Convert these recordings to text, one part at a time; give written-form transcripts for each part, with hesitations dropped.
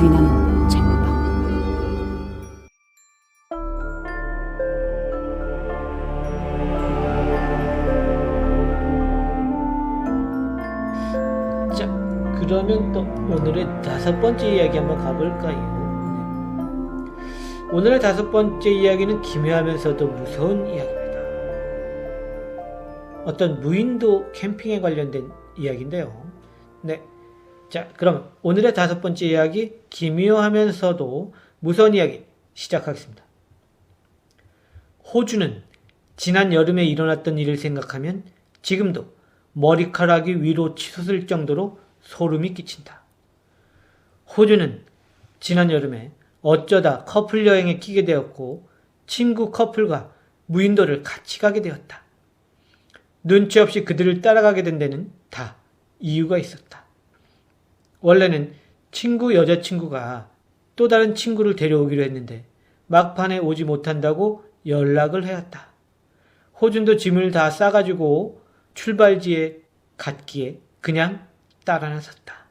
소리나는 쟁반. 자, 그러면 또 오늘의 5번째 이야기 한번 가볼까요? 오늘의 5번째 이야기는 기묘하면서도 무서운 이야기입니다. 어떤 무인도 캠핑에 관련된 이야기인데요. 네. 자, 그럼 오늘의 5번째 이야기, 기묘하면서도 무서운 이야기 시작하겠습니다. 호주는 지난 여름에 일어났던 일을 생각하면 지금도 머리카락이 위로 치솟을 정도로 소름이 끼친다. 호주는 지난 여름에 어쩌다 커플 여행에 끼게 되었고 친구 커플과 무인도를 같이 가게 되었다. 눈치 없이 그들을 따라가게 된 데는 다 이유가 있었다. 원래는 친구 여자친구가 또 다른 친구를 데려오기로 했는데 막판에 오지 못한다고 연락을 해왔다. 호준도 짐을 다 싸가지고 출발지에 갔기에 그냥 따라 나섰다.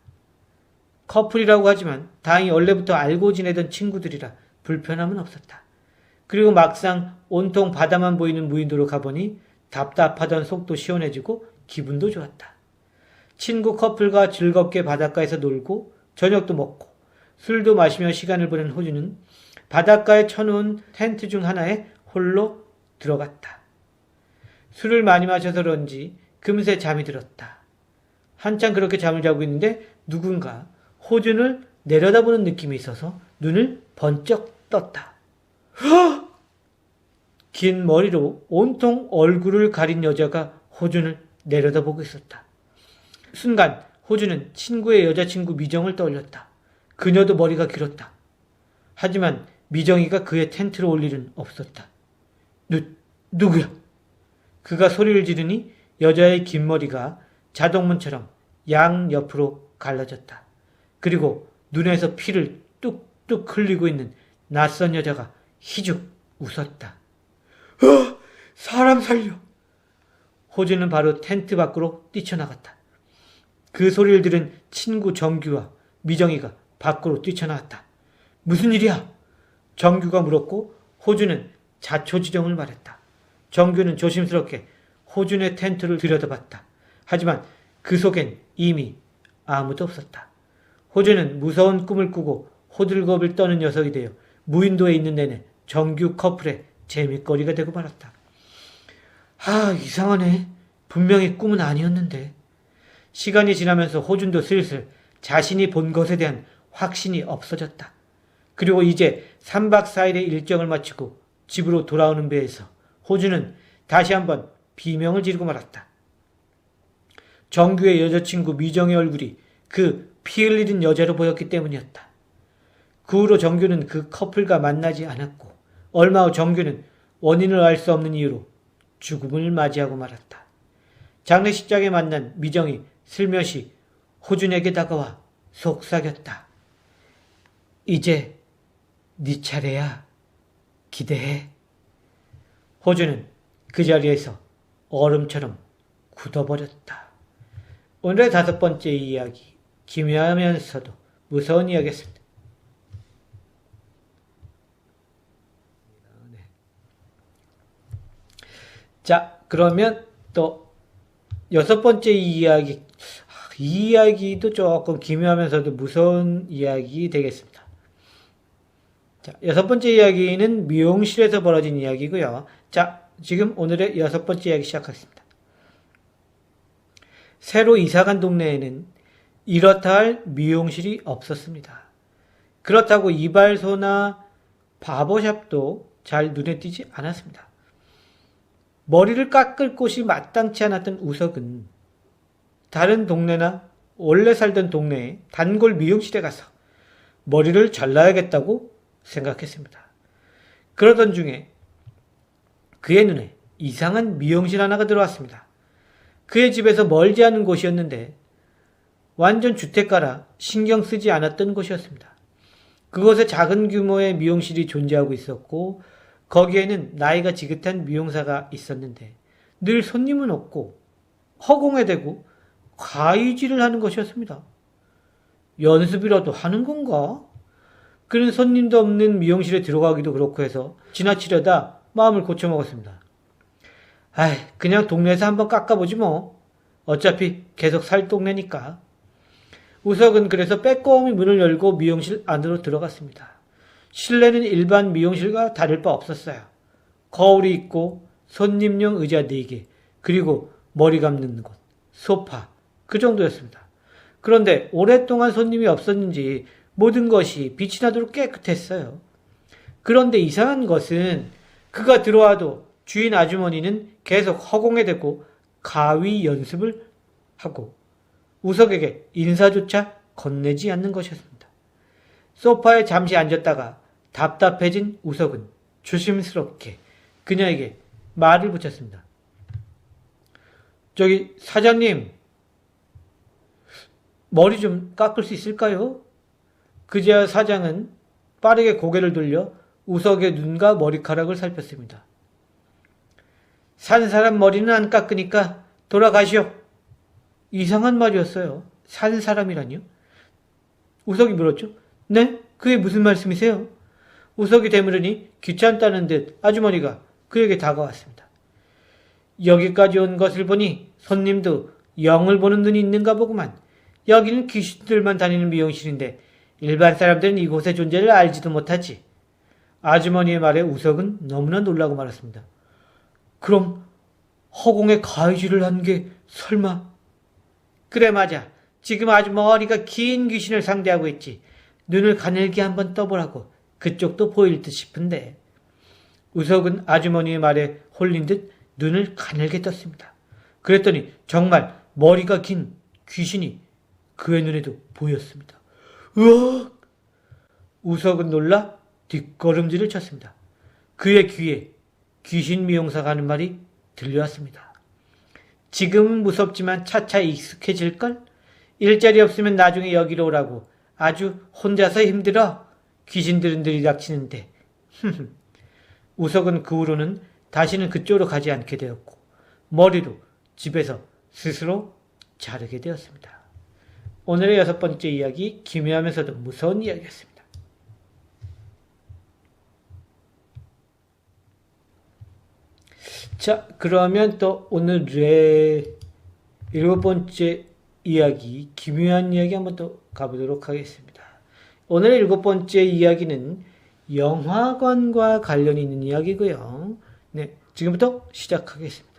커플이라고 하지만 다행히 원래부터 알고 지내던 친구들이라 불편함은 없었다. 그리고 막상 온통 바다만 보이는 무인도로 가보니 답답하던 속도 시원해지고 기분도 좋았다. 친구 커플과 즐겁게 바닷가에서 놀고 저녁도 먹고 술도 마시며 시간을 보낸 호주는 바닷가에 쳐놓은 텐트 중 하나에 홀로 들어갔다. 술을 많이 마셔서 그런지 금세 잠이 들었다. 한참 그렇게 잠을 자고 있는데 누군가 호준을 내려다보는 느낌이 있어서 눈을 번쩍 떴다. 긴 머리로 온통 얼굴을 가린 여자가 호준을 내려다보고 있었다. 순간 호준은 친구의 여자친구 미정을 떠올렸다. 그녀도 머리가 길었다. 하지만 미정이가 그의 텐트로 올 일은 없었다. 누구야? 그가 소리를 지르니 여자의 긴 머리가 자동문처럼 양옆으로 갈라졌다. 그리고 눈에서 피를 뚝뚝 흘리고 있는 낯선 여자가 희죽 웃었다. 사람 살려! 호주는 바로 텐트 밖으로 뛰쳐나갔다. 그 소리를 들은 친구 정규와 미정이가 밖으로 뛰쳐나왔다. 무슨 일이야? 정규가 물었고 호주는 자초지종을 말했다. 정규는 조심스럽게 호준의 텐트를 들여다봤다. 하지만 그 속엔 이미 아무도 없었다. 호준은 무서운 꿈을 꾸고 호들갑을 떠는 녀석이 되어 무인도에 있는 내내 정규 커플의 재밌거리가 되고 말았다. 이상하네. 분명히 꿈은 아니었는데. 시간이 지나면서 호준도 슬슬 자신이 본 것에 대한 확신이 없어졌다. 그리고 이제 3박 4일의 일정을 마치고 집으로 돌아오는 배에서 호준은 다시 한번 비명을 지르고 말았다. 정규의 여자친구 미정의 얼굴이 그 피 흘리는 여자로 보였기 때문이었다. 그 후로 정규는 그 커플과 만나지 않았고 얼마 후 정규는 원인을 알 수 없는 이유로 죽음을 맞이하고 말았다. 장례식장에 만난 미정이 슬며시 호준에게 다가와 속삭였다. 이제 네 차례야. 기대해. 호준은 그 자리에서 얼음처럼 굳어버렸다. 오늘의 5번째 이야기, 기묘하면서도 무서운 이야기였습니다. 자, 그러면 또 6번째 이야기. 이 이야기도 조금 기묘하면서도 무서운 이야기 되겠습니다. 자, 6번째 이야기는 미용실에서 벌어진 이야기고요. 자, 지금 오늘의 6번째 이야기 시작하겠습니다. 새로 이사간 동네에는 이렇다 할 미용실이 없었습니다. 그렇다고 이발소나 바버샵도 잘 눈에 띄지 않았습니다. 머리를 깎을 곳이 마땅치 않았던 우석은 다른 동네나 원래 살던 동네의 단골 미용실에 가서 머리를 잘라야겠다고 생각했습니다. 그러던 중에 그의 눈에 이상한 미용실 하나가 들어왔습니다. 그의 집에서 멀지 않은 곳이었는데 완전 주택가라 신경 쓰지 않았던 곳이었습니다. 그곳에 작은 규모의 미용실이 존재하고 있었고 거기에는 나이가 지긋한 미용사가 있었는데 늘 손님은 없고 허공에 대고 가위질을 하는 것이었습니다. 연습이라도 하는 건가? 그는 손님도 없는 미용실에 들어가기도 그렇고 해서 지나치려다 마음을 고쳐먹었습니다. 아이, 그냥 동네에서 한번 깎아보지 뭐. 어차피 계속 살 동네니까. 우석은 그래서 빼꼼히 문을 열고 미용실 안으로 들어갔습니다. 실내는 일반 미용실과 다를 바 없었어요. 거울이 있고 손님용 의자 4개, 그리고 머리 감는 곳, 소파, 그 정도였습니다. 그런데 오랫동안 손님이 없었는지 모든 것이 빛이 나도록 깨끗했어요. 그런데 이상한 것은 그가 들어와도 주인 아주머니는 계속 허공에 대고 가위 연습을 하고 우석에게 인사조차 건네지 않는 것이었습니다. 소파에 잠시 앉았다가 답답해진 우석은 조심스럽게 그녀에게 말을 붙였습니다. 저기 사장님, 머리 좀 깎을 수 있을까요? 그제야 사장은 빠르게 고개를 돌려 우석의 눈과 머리카락을 살폈습니다. 산 사람 머리는 안 깎으니까 돌아가시오. 이상한 말이었어요. 산 사람이라니요? 우석이 물었죠. 네? 그게 무슨 말씀이세요? 우석이 되물으니 귀찮다는 듯 아주머니가 그에게 다가왔습니다. 여기까지 온 것을 보니 손님도 영을 보는 눈이 있는가 보구만. 여기는 귀신들만 다니는 미용실인데 일반 사람들은 이곳의 존재를 알지도 못하지. 아주머니의 말에 우석은 너무나 놀라고 말았습니다. 그럼 허공에 가위질을 한 게 설마? 그래 맞아. 지금 아주 머리가 긴 귀신을 상대하고 있지. 눈을 가늘게 한번 떠보라고. 그쪽도 보일 듯 싶은데. 우석은 아주머니의 말에 홀린 듯 눈을 가늘게 떴습니다. 그랬더니 정말 머리가 긴 귀신이 그의 눈에도 보였습니다. 으악! 우석은 놀라 뒷걸음질을 쳤습니다. 그의 귀에 귀신 미용사가 하는 말이 들려왔습니다. 지금은 무섭지만 차차 익숙해질걸? 일자리 없으면 나중에 여기로 오라고. 아주 혼자서 힘들어. 귀신들은 들이닥치는데. 우석은 그 후로는 다시는 그쪽으로 가지 않게 되었고 머리도 집에서 스스로 자르게 되었습니다. 오늘의 6번째 이야기, 기묘하면서도 무서운 이야기였습니다. 자, 그러면 또 오늘의 7번째 이야기, 기묘한 이야기 한번 또 가보도록 하겠습니다. 오늘의 7번째 이야기는 영화관과 관련이 있는 이야기고요. 네, 지금부터 시작하겠습니다.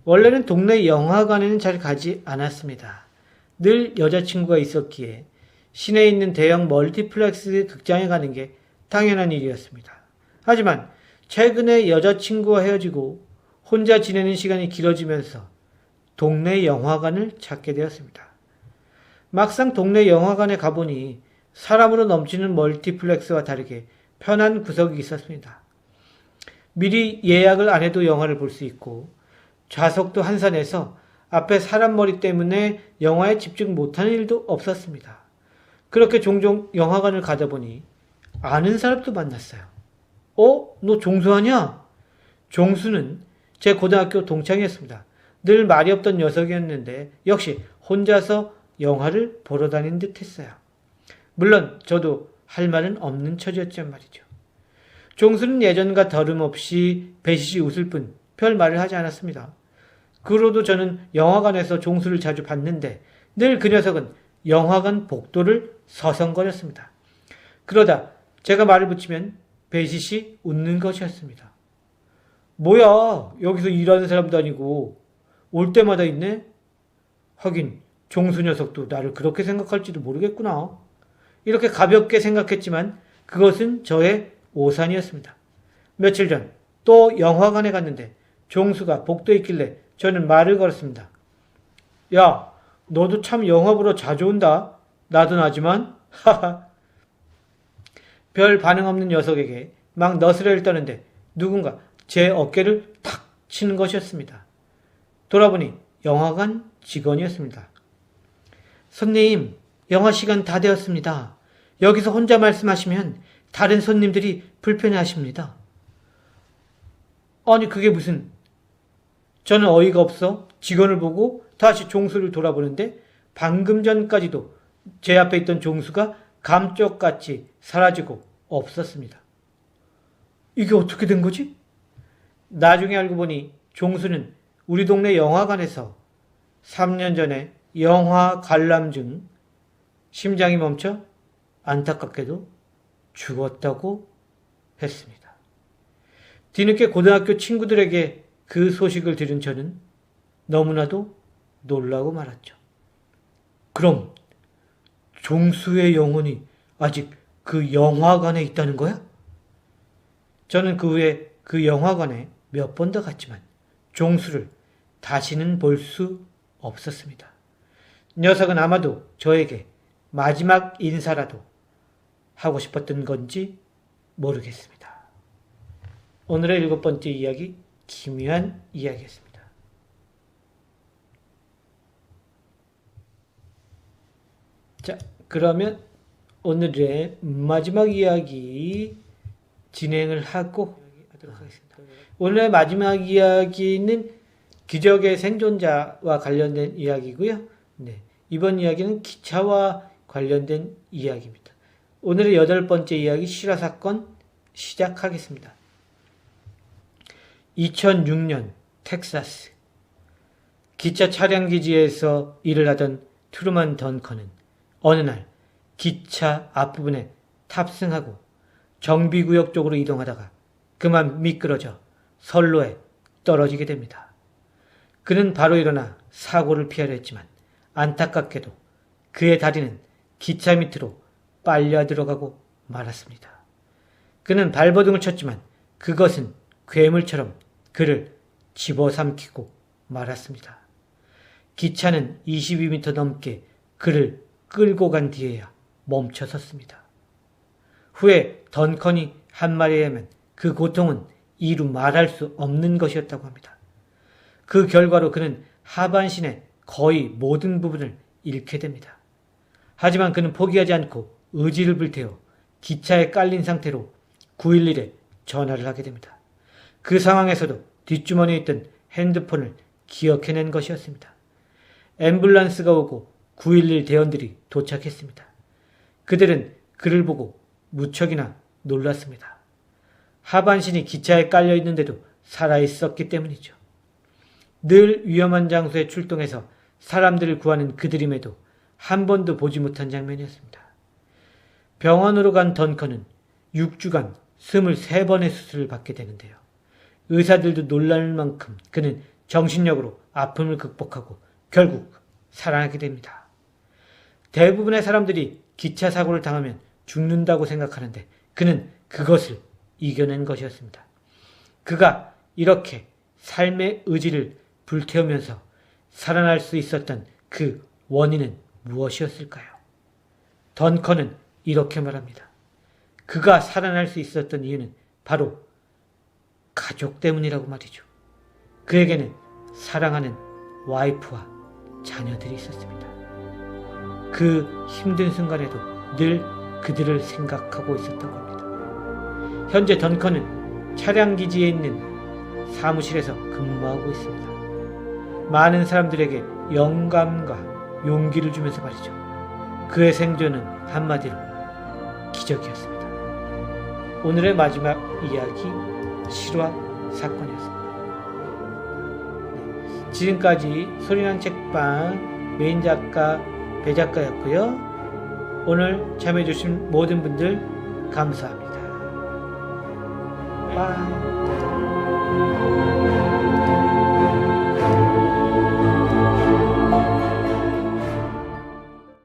원래는 동네 영화관에는 잘 가지 않았습니다. 늘 여자친구가 있었기에 시내에 있는 대형 멀티플렉스 극장에 가는 게 당연한 일이었습니다. 하지만 최근에 여자친구와 헤어지고 혼자 지내는 시간이 길어지면서 동네 영화관을 찾게 되었습니다. 막상 동네 영화관에 가보니 사람으로 넘치는 멀티플렉스와 다르게 편한 구석이 있었습니다. 미리 예약을 안 해도 영화를 볼 수 있고 좌석도 한산해서 앞에 사람 머리 때문에 영화에 집중 못하는 일도 없었습니다. 그렇게 종종 영화관을 가다 보니 아는 사람도 만났어요. 너 종수하냐? 종수는 제 고등학교 동창이었습니다. 늘 말이 없던 녀석이었는데 역시 혼자서 영화를 보러 다니는 듯 했어요. 물론 저도 할 말은 없는 처지였지만 말이죠. 종수는 예전과 다름없이 배시시 웃을 뿐 별 말을 하지 않았습니다. 그로도 저는 영화관에서 종수를 자주 봤는데 늘 그 녀석은 영화관 복도를 서성거렸습니다. 그러다 제가 말을 붙이면 배시시 웃는 것이었습니다. 뭐야, 여기서 일하는 사람도 아니고 올 때마다 있네? 하긴 종수 녀석도 나를 그렇게 생각할지도 모르겠구나. 이렇게 가볍게 생각했지만 그것은 저의 오산이었습니다. 며칠 전 또 영화관에 갔는데 종수가 복도에 있길래 저는 말을 걸었습니다. 야, 너도 참 영화 보러 자주 온다. 나도 나지만 하하. 별 반응 없는 녀석에게 막 너스레를 떠는데 누군가 제 어깨를 탁 치는 것이었습니다. 돌아보니 영화관 직원이었습니다. 손님, 영화 시간 다 되었습니다. 여기서 혼자 말씀하시면 다른 손님들이 불편해하십니다. 아니 그게 무슨... 저는 어이가 없어 직원을 보고 다시 종수를 돌아보는데 방금 전까지도 제 앞에 있던 종수가 감쪽같이 사라지고 없었습니다. 이게 어떻게 된 거지? 나중에 알고 보니 종수는 우리 동네 영화관에서 3년 전에 영화 관람 중 심장이 멈춰 안타깝게도 죽었다고 했습니다. 뒤늦게 고등학교 친구들에게 그 소식을 들은 저는 너무나도 놀라고 말았죠. 그럼 종수의 영혼이 아직 그 영화관에 있다는 거야? 저는 그 후에 그 영화관에 몇 번 더 갔지만 종수를 다시는 볼 수 없었습니다. 녀석은 아마도 저에게 마지막 인사라도 하고 싶었던 건지 모르겠습니다. 오늘의 7번째 이야기, 기묘한 이야기였습니다. 자, 그러면 오늘의 마지막 이야기 진행을 하고 하도록 하겠습니다. 오늘의 마지막 이야기는 기적의 생존자와 관련된 이야기고요. 네, 이번 이야기는 기차와 관련된 이야기입니다. 오늘의 8번째 이야기 실화 사건 시작하겠습니다. 2006년 텍사스 기차 차량 기지에서 일을 하던 트루먼 던컨은 어느 날 기차 앞부분에 탑승하고 정비구역 쪽으로 이동하다가 그만 미끄러져 선로에 떨어지게 됩니다. 그는 바로 일어나 사고를 피하려 했지만 안타깝게도 그의 다리는 기차 밑으로 빨려 들어가고 말았습니다. 그는 발버둥을 쳤지만 그것은 괴물처럼 그를 집어삼키고 말았습니다. 기차는 22m 넘게 그를 끌고 간 뒤에야 멈춰섰습니다. 후에 던컨이 한 말에 의하면 그 고통은 이루 말할 수 없는 것이었다고 합니다. 그 결과로 그는 하반신의 거의 모든 부분을 잃게 됩니다. 하지만 그는 포기하지 않고 의지를 불태워 기차에 깔린 상태로 911에 전화를 하게 됩니다. 그 상황에서도 뒷주머니에 있던 핸드폰을 기억해낸 것이었습니다. 앰뷸런스가 오고 911 대원들이 도착했습니다. 그들은 그를 보고 무척이나 놀랐습니다. 하반신이 기차에 깔려 있는데도 살아있었기 때문이죠. 늘 위험한 장소에 출동해서 사람들을 구하는 그들임에도 한 번도 보지 못한 장면이었습니다. 병원으로 간 던컨은 6주간 23번의 수술을 받게 되는데요. 의사들도 놀랄 만큼 그는 정신력으로 아픔을 극복하고 결국 살아나게 됩니다. 대부분의 사람들이 기차 사고를 당하면 죽는다고 생각하는데 그는 그것을 이겨낸 것이었습니다. 그가 이렇게 삶의 의지를 불태우면서 살아날 수 있었던 그 원인은 무엇이었을까요? 던컨은 이렇게 말합니다. 그가 살아날 수 있었던 이유는 바로 가족 때문이라고 말이죠. 그에게는 사랑하는 와이프와 자녀들이 있었습니다. 그 힘든 순간에도 늘 그들을 생각하고 있었다고 합니다. 현재 던컨은 차량 기지에 있는 사무실에서 근무하고 있습니다. 많은 사람들에게 영감과 용기를 주면서 말이죠. 그의 생존은 한마디로 기적이었습니다. 오늘의 마지막 이야기, 실화 사건이었습니다. 지금까지 소리난 책방 메인 작가 배 작가였고요. 오늘 참여해주신 모든 분들 감사합니다. 빠이.